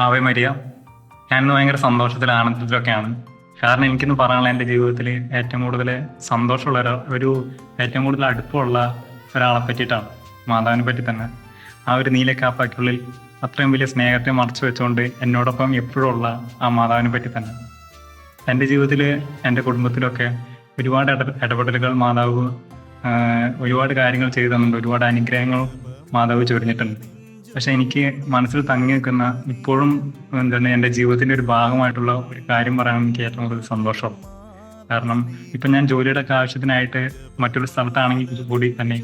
Ave Maria. ഞാനിന്ന് ഭയങ്കര സന്തോഷത്തിലും ആനന്ദത്തിലൊക്കെയാണ്. കാരണം എനിക്കിന്ന് പറയാനുള്ള എൻ്റെ ജീവിതത്തിൽ ഏറ്റവും കൂടുതൽ സന്തോഷമുള്ള ഏറ്റവും കൂടുതൽ അടുപ്പമുള്ള ഒരാളെ പറ്റിയിട്ടാണ്. മാതാവിനെ പറ്റി തന്നെ. ആ ഒരു നീലക്കാപ്പായ്ക്കുള്ളിൽ അത്രയും വലിയ സ്നേഹത്തെ മറച്ചു വെച്ചുകൊണ്ട് എന്നോടൊപ്പം എപ്പോഴും ഉള്ള ആ മാതാവിനെ പറ്റി തന്നെ. എൻ്റെ ജീവിതത്തിൽ, എൻ്റെ കുടുംബത്തിലൊക്കെ ഒരുപാട് ഇടപെടലുകൾ മാതാവ് ഒരുപാട് കാര്യങ്ങൾ ചെയ്തു തന്നിട്ടുണ്ട്. ഒരുപാട് അനുഗ്രഹങ്ങൾ മാതാവ് ചൊരിഞ്ഞിട്ടുണ്ട്. പക്ഷെ എനിക്ക് മനസ്സിൽ തങ്ങി നിൽക്കുന്ന, ഇപ്പോഴും എന്താണ് എൻ്റെ ജീവിതത്തിൻ്റെ ഒരു ഭാഗമായിട്ടുള്ള ഒരു കാര്യം പറയാൻ എനിക്ക് ഏറ്റവും കൂടുതൽ സന്തോഷം. കാരണം ഇപ്പം ഞാൻ ജോലിയുടെ ഒക്കെ ആവശ്യത്തിനായിട്ട് മറ്റൊരു സ്ഥലത്താണെങ്കിൽ കൂടി തന്നെ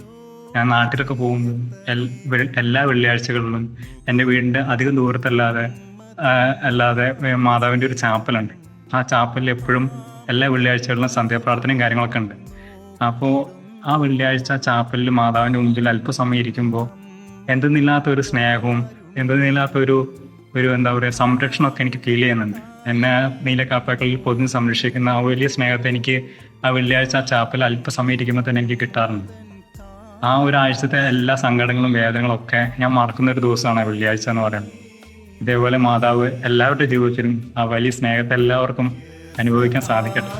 ഞാൻ നാട്ടിലൊക്കെ പോകുമ്പോൾ എല്ലാ വെള്ളിയാഴ്ചകളിലും എൻ്റെ വീടിൻ്റെ അധികം അല്ലാതെ മാതാവിൻ്റെ ഒരു ചാപ്പലുണ്ട്. ആ ചാപ്പലിൽ എപ്പോഴും എല്ലാ വെള്ളിയാഴ്ചകളിലും സന്ധ്യാപ്രാർത്ഥനയും കാര്യങ്ങളൊക്കെ ഉണ്ട്. അപ്പോൾ ആ വെള്ളിയാഴ്ച ചാപ്പലിൽ മാതാവിൻ്റെ മുമ്പിൽ അല്പസമയം ഇരിക്കുമ്പോൾ എന്തെന്നില്ലാത്ത ഒരു സ്നേഹവും എന്തെന്നില്ലാത്ത ഒരു എന്താ പറയുക സംരക്ഷണമൊക്കെ എനിക്ക് ഫീൽ ചെയ്യുന്നുണ്ട്. എന്നെ നീലക്കാപ്പാക്കളിൽ പൊതിഞ്ഞ് സംരക്ഷിക്കുന്ന ആ വലിയ സ്നേഹത്തെ എനിക്ക് ആ വെള്ളിയാഴ്ച ആ ചാപ്പൽ അല്പസമയം ഇരിക്കുമ്പോൾ തന്നെ എനിക്ക് കിട്ടാറുണ്ട്. ആ ഒരാഴ്ചത്തെ എല്ലാ സങ്കടങ്ങളും വേദനകളും ഒക്കെ ഞാൻ മറക്കുന്ന ഒരു ദിവസമാണ് വെള്ളിയാഴ്ച എന്ന് പറയുന്നത്. ഇതേപോലെ മാതാവ് എല്ലാവരുടെ ജീവിതത്തിലും ആ വലിയ സ്നേഹത്തെ എല്ലാവർക്കും അനുഭവിക്കാൻ സാധിക്കട്ടെ.